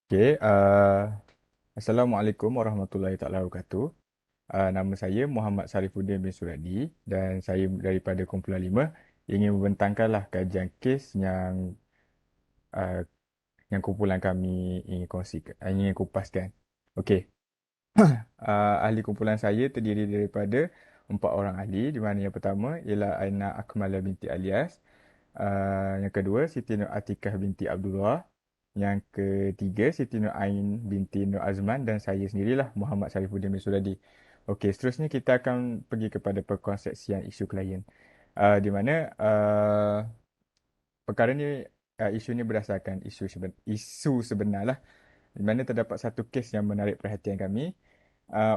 Okay, Assalamualaikum warahmatullahi taala wabarakatuh. Nama saya Muhammad Sarifuddin bin Suradi dan saya daripada Kumpulan 5 ingin membentangkanlah kajian kes uh, yang kumpulan kami ingin kongsikan, ingin kupaskan. Okey, ahli kumpulan saya terdiri daripada 4 orang ahli di mana yang pertama ialah Aina Akmala binti Alias, yang kedua Siti Nur Atikah binti Abdullah, yang ketiga Siti Nur Ain binti Nur Azman dan saya sendirilah Muhammad Sarifuddin bin Suradi. Okey, seterusnya kita akan pergi kepada perkonsepsian isu klien. Di mana perkara ni isu ni berdasarkan isu sebenar lah, di mana terdapat satu kes yang menarik perhatian kami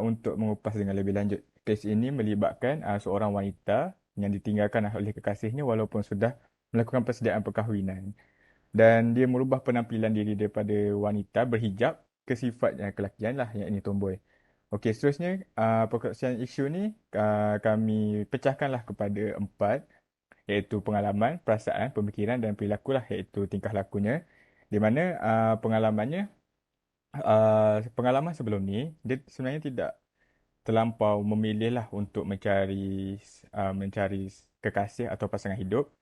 untuk mengupas dengan lebih lanjut. Kes ini melibatkan seorang wanita yang ditinggalkan oleh kekasihnya walaupun sudah melakukan persediaan perkahwinan. Dan dia merubah penampilan diri daripada wanita berhijab ke sifat yang kelakian lah, yang ini tomboy. Okey, seterusnya perkongsian isu ni kami pecahkanlah kepada 4, iaitu pengalaman, perasaan, pemikiran dan perilaku lah, iaitu tingkah lakunya. Di mana pengalaman sebelum ni dia sebenarnya tidak terlampau memilih lah untuk mencari kekasih atau pasangan hidup.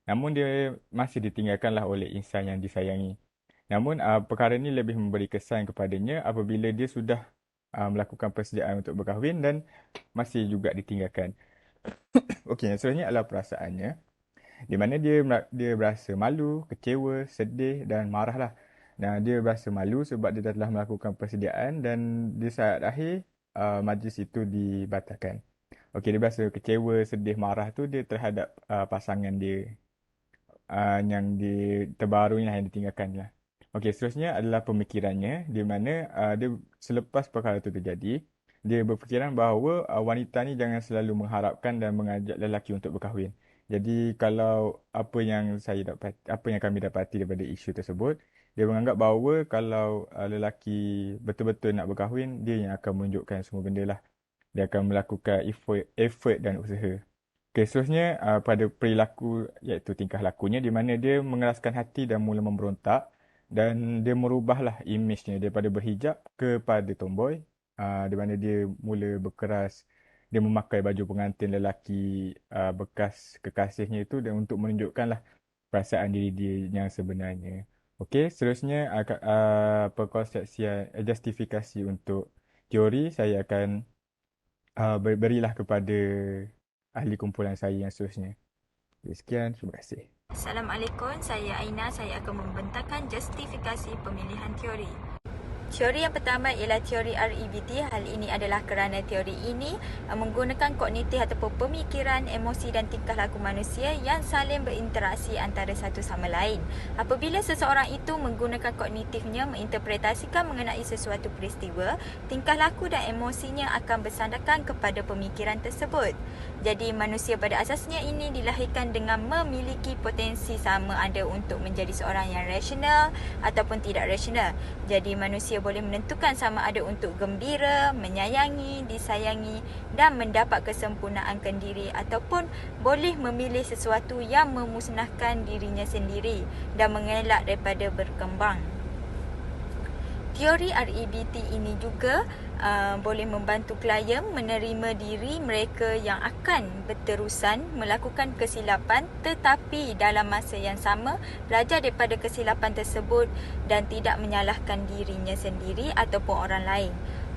Namun dia masih ditinggalkanlah oleh insan yang disayangi. Namun perkara ini lebih memberi kesan kepadanya apabila dia sudah melakukan persediaan untuk berkahwin dan masih juga ditinggalkan. Okey, yang seterusnya adalah perasaannya, di mana dia berasa malu, kecewa, sedih dan marah lah. Nah, dia berasa malu sebab dia telah melakukan persediaan dan di saat akhir majlis itu dibatalkan. Okey, dia berasa kecewa, sedih, marah tu dia terhadap pasangan dia terbaru ni lah, yang ditinggalkan lah. Okey, seterusnya adalah pemikirannya, di mana dia selepas perkara itu terjadi, dia berfikiran bahawa wanita ni jangan selalu mengharapkan dan mengajak lelaki untuk berkahwin. Jadi kalau apa yang kami dapati daripada isu tersebut, dia menganggap bahawa kalau lelaki betul-betul nak berkahwin, dia yang akan menunjukkan semua benda lah. Dia akan melakukan effort dan usaha. Okay, seterusnya pada perilaku, iaitu tingkah lakunya, di mana dia mengeraskan hati dan mula memberontak dan dia merubahlah imejnya daripada berhijab kepada tomboy, di mana dia mula berkeras, dia memakai baju pengantin lelaki bekas kekasihnya itu dan untuk menunjukkanlah perasaan diri dia yang sebenarnya. Okey, seterusnya perkonsepsian justifikasi untuk teori saya akan berilah kepada ahli kumpulan saya yang seterusnya. Okay, sekian, terima kasih. Assalamualaikum, saya Aina. Saya akan membentangkan justifikasi pemilihan teori. Teori yang pertama ialah teori REBT. Hal ini adalah kerana teori ini menggunakan kognitif ataupun pemikiran, emosi dan tingkah laku manusia yang saling berinteraksi antara satu sama lain. Apabila seseorang itu menggunakan kognitifnya menginterpretasikan mengenai sesuatu peristiwa, tingkah laku dan emosinya akan bersandarkan kepada pemikiran tersebut. Jadi manusia pada asasnya ini dilahirkan dengan memiliki potensi sama ada untuk menjadi seorang yang rasional ataupun tidak rasional. Jadi manusia boleh menentukan sama ada untuk gembira, menyayangi, disayangi dan mendapat kesempurnaan diri, ataupun boleh memilih sesuatu yang memusnahkan dirinya sendiri dan mengelak daripada berkembang. Teori REBT ini juga boleh membantu klien menerima diri mereka yang akan berterusan melakukan kesilapan, tetapi dalam masa yang sama belajar daripada kesilapan tersebut dan tidak menyalahkan dirinya sendiri ataupun orang lain.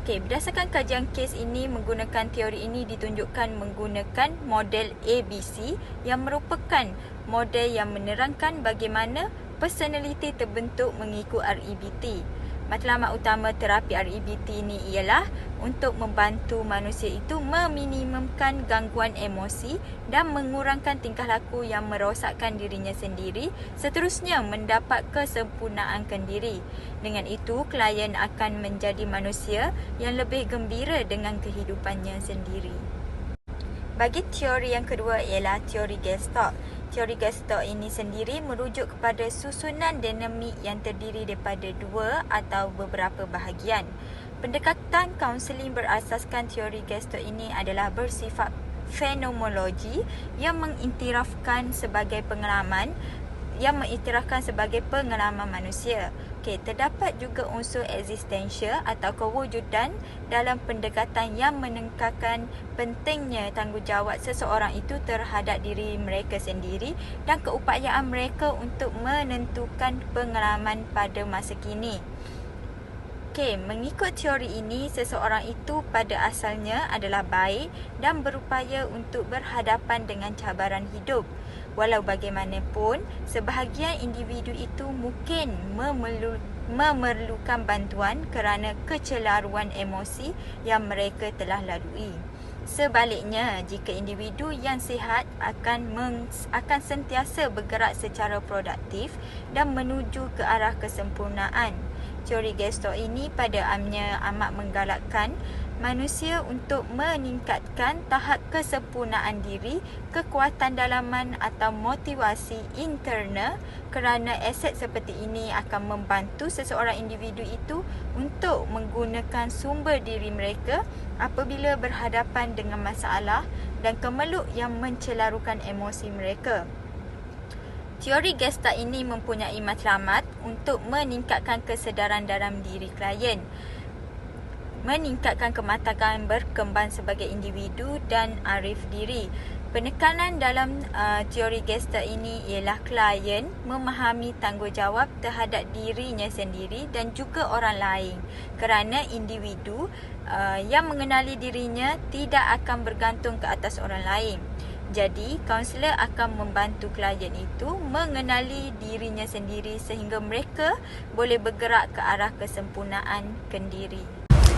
Okey, berdasarkan kajian kes ini, menggunakan teori ini ditunjukkan menggunakan model ABC yang merupakan model yang menerangkan bagaimana personaliti terbentuk mengikut REBT. Matlamat utama terapi REBT ini ialah untuk membantu manusia itu meminimumkan gangguan emosi dan mengurangkan tingkah laku yang merosakkan dirinya sendiri, seterusnya mendapat kesempurnaan diri. Dengan itu, klien akan menjadi manusia yang lebih gembira dengan kehidupannya sendiri. Bagi teori yang kedua ialah teori Gestalt. Teori Gestalt ini sendiri merujuk kepada susunan dinamik yang terdiri daripada dua atau beberapa bahagian. Pendekatan kaunseling berasaskan teori Gestalt ini adalah bersifat fenomenologi yang mengiktirafkan sebagai pengalaman manusia. Okey, terdapat juga unsur eksistensial atau kewujudan dalam pendekatan yang menekankan pentingnya tanggungjawab seseorang itu terhadap diri mereka sendiri dan keupayaan mereka untuk menentukan pengalaman pada masa kini. Okey, mengikut teori ini, seseorang itu pada asalnya adalah baik dan berupaya untuk berhadapan dengan cabaran hidup. Walau bagaimanapun, sebahagian individu itu mungkin memerlukan bantuan kerana kecelaruan emosi yang mereka telah lalui. Sebaliknya, jika individu yang sihat akan sentiasa bergerak secara produktif dan menuju ke arah kesempurnaan. Teori Gestalt ini pada amnya amat menggalakkan manusia untuk meningkatkan tahap kesempurnaan diri, kekuatan dalaman atau motivasi internal, kerana aset seperti ini akan membantu seseorang individu itu untuk menggunakan sumber diri mereka apabila berhadapan dengan masalah dan kemeluk yang mencelarukan emosi mereka. Teori Gestalt ini mempunyai matlamat untuk meningkatkan kesedaran dalam diri klien, meningkatkan kematangan berkembang sebagai individu dan arif diri. Penekanan dalam teori Gestalt ini ialah klien memahami tanggungjawab terhadap dirinya sendiri dan juga orang lain, kerana individu yang mengenali dirinya tidak akan bergantung ke atas orang lain. Jadi, kaunselor akan membantu klien itu mengenali dirinya sendiri sehingga mereka boleh bergerak ke arah kesempurnaan kendiri.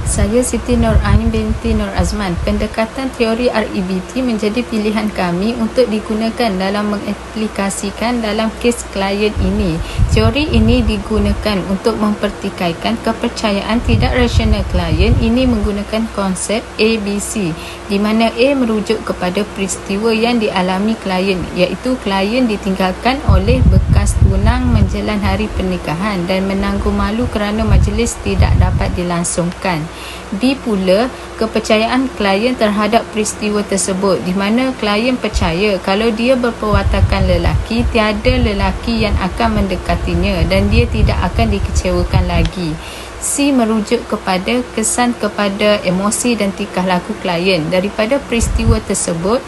Saya Siti Nur Ain binti Nur Azman. Pendekatan teori REBT menjadi pilihan kami untuk digunakan dalam mengaplikasikan dalam kes klien ini. Teori ini digunakan untuk mempertikaikan kepercayaan tidak rasional klien ini menggunakan konsep ABC, di mana A merujuk kepada peristiwa yang dialami klien, iaitu klien ditinggalkan oleh bekas tunang menjelang hari pernikahan dan menanggung malu kerana majlis tidak dapat dilangsungkan. B pula, kepercayaan klien terhadap peristiwa tersebut, di mana klien percaya kalau dia berperwatakan lelaki, tiada lelaki yang akan mendekatinya dan dia tidak akan dikecewakan lagi. C merujuk kepada kesan kepada emosi dan tingkah laku klien. Daripada peristiwa tersebut,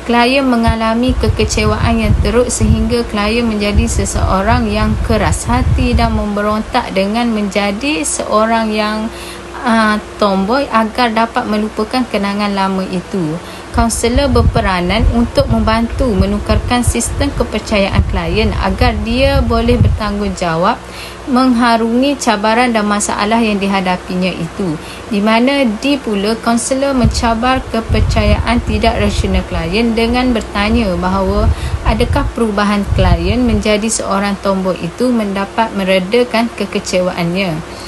klien mengalami kekecewaan yang teruk sehingga klien menjadi seseorang yang keras hati dan memberontak dengan menjadi seorang yang tomboy agar dapat melupakan kenangan lama itu. Kaunselor berperanan untuk membantu menukarkan sistem kepercayaan klien agar dia boleh bertanggungjawab mengharungi cabaran dan masalah yang dihadapinya itu, di mana D pula, kaunselor mencabar kepercayaan tidak rasional klien dengan bertanya bahawa adakah perubahan klien menjadi seorang tomboy itu mendapat meredakan kekecewaannya.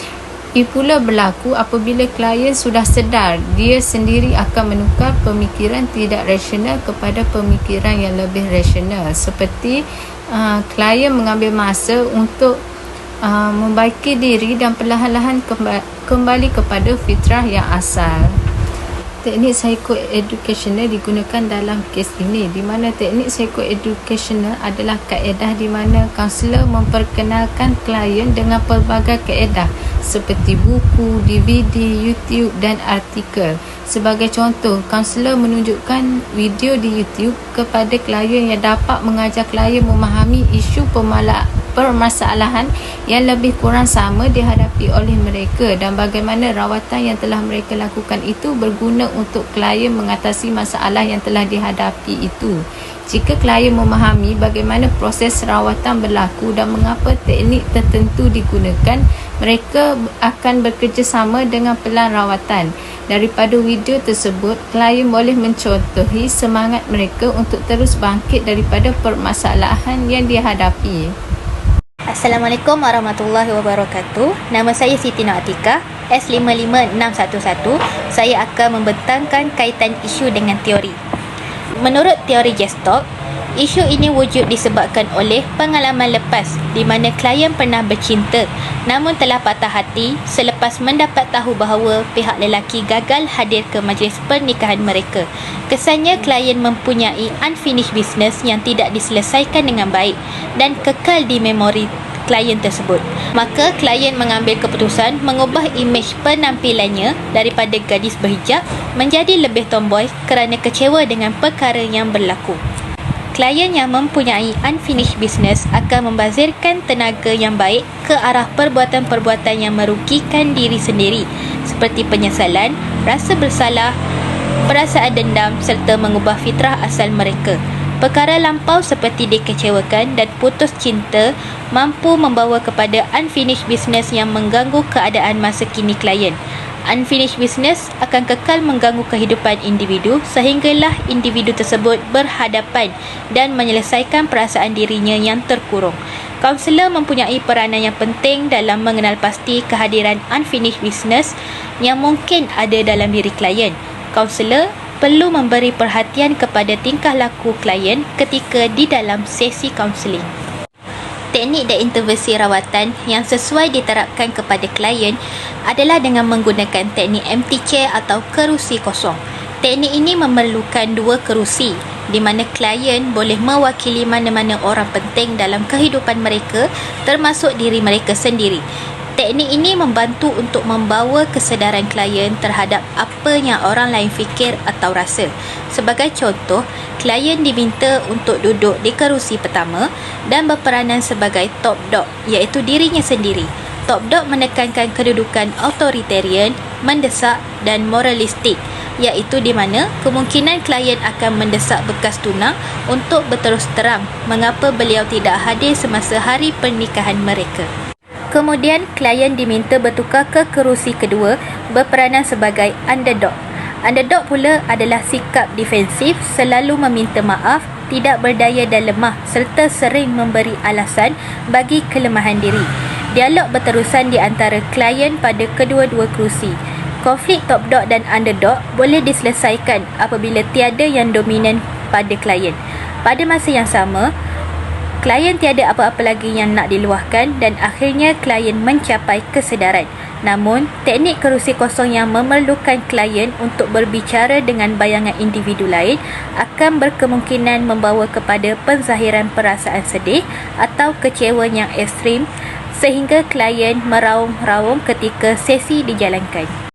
Ia pula berlaku apabila klien sudah sedar dia sendiri akan menukar pemikiran tidak rasional kepada pemikiran yang lebih rasional, seperti klien mengambil masa untuk membaiki diri dan perlahan-lahan kembali kepada fitrah yang asal. Teknik psychoeducational digunakan dalam kes ini, di mana teknik psychoeducational adalah kaedah di mana kaunselor memperkenalkan klien dengan pelbagai kaedah seperti buku, DVD, YouTube dan artikel. Sebagai contoh, kaunselor menunjukkan video di YouTube kepada klien yang dapat mengajar klien memahami isu permasalahan yang lebih kurang sama dihadapi oleh mereka dan bagaimana rawatan yang telah mereka lakukan itu berguna untuk klien mengatasi masalah yang telah dihadapi itu. Jika klien memahami bagaimana proses rawatan berlaku dan mengapa teknik tertentu digunakan, mereka akan bekerjasama dengan pelan rawatan. Daripada video tersebut, klien boleh mencontohi semangat mereka untuk terus bangkit daripada permasalahan yang dihadapi. Assalamualaikum warahmatullahi wabarakatuh. Nama saya Siti Nur Atikah, S55611. Saya akan membentangkan kaitan isu dengan teori. Menurut teori Gestalt, isu ini wujud disebabkan oleh pengalaman lepas di mana klien pernah bercinta namun telah patah hati selepas mendapat tahu bahawa pihak lelaki gagal hadir ke majlis pernikahan mereka. Kesannya klien mempunyai unfinished business yang tidak diselesaikan dengan baik dan kekal di memori klien tersebut. Maka klien mengambil keputusan mengubah imej penampilannya daripada gadis berhijab menjadi lebih tomboy kerana kecewa dengan perkara yang berlaku. Klien yang mempunyai unfinished business akan membazirkan tenaga yang baik ke arah perbuatan-perbuatan yang merugikan diri sendiri seperti penyesalan, rasa bersalah, perasaan dendam serta mengubah fitrah asal mereka. Perkara lampau seperti dikecewakan dan putus cinta mampu membawa kepada unfinished business yang mengganggu keadaan masa kini klien. Unfinished business akan kekal mengganggu kehidupan individu sehinggalah individu tersebut berhadapan dan menyelesaikan perasaan dirinya yang terkurung. Kaunselor mempunyai peranan yang penting dalam mengenal pasti kehadiran unfinished business yang mungkin ada dalam diri klien. Kaunselor perlu memberi perhatian kepada tingkah laku klien ketika di dalam sesi kaunseling. Teknik dan intervensi rawatan yang sesuai diterapkan kepada klien adalah dengan menggunakan teknik empty chair atau kerusi kosong. Teknik ini memerlukan 2 kerusi di mana klien boleh mewakili mana-mana orang penting dalam kehidupan mereka termasuk diri mereka sendiri. Teknik ini membantu untuk membawa kesedaran klien terhadap apa yang orang lain fikir atau rasa. Sebagai contoh, klien diminta untuk duduk di kerusi pertama dan berperanan sebagai top dog, iaitu dirinya sendiri. Top dog menekankan kedudukan authoritarian, mendesak dan moralistik, iaitu di mana kemungkinan klien akan mendesak bekas tunang untuk berterus terang mengapa beliau tidak hadir semasa hari pernikahan mereka. Kemudian, klien diminta bertukar ke kerusi kedua berperanan sebagai underdog. Underdog pula adalah sikap defensif, selalu meminta maaf, tidak berdaya dan lemah serta sering memberi alasan bagi kelemahan diri. Dialog berterusan di antara klien pada kedua-dua kerusi. Konflik top dog dan underdog boleh diselesaikan apabila tiada yang dominan pada klien. Pada masa yang sama, klien tiada apa-apa lagi yang nak diluahkan dan akhirnya klien mencapai kesedaran. Namun, teknik kerusi kosong yang memerlukan klien untuk berbicara dengan bayangan individu lain akan berkemungkinan membawa kepada penzahiran perasaan sedih atau kecewa yang ekstrim sehingga klien meraung-raung ketika sesi dijalankan.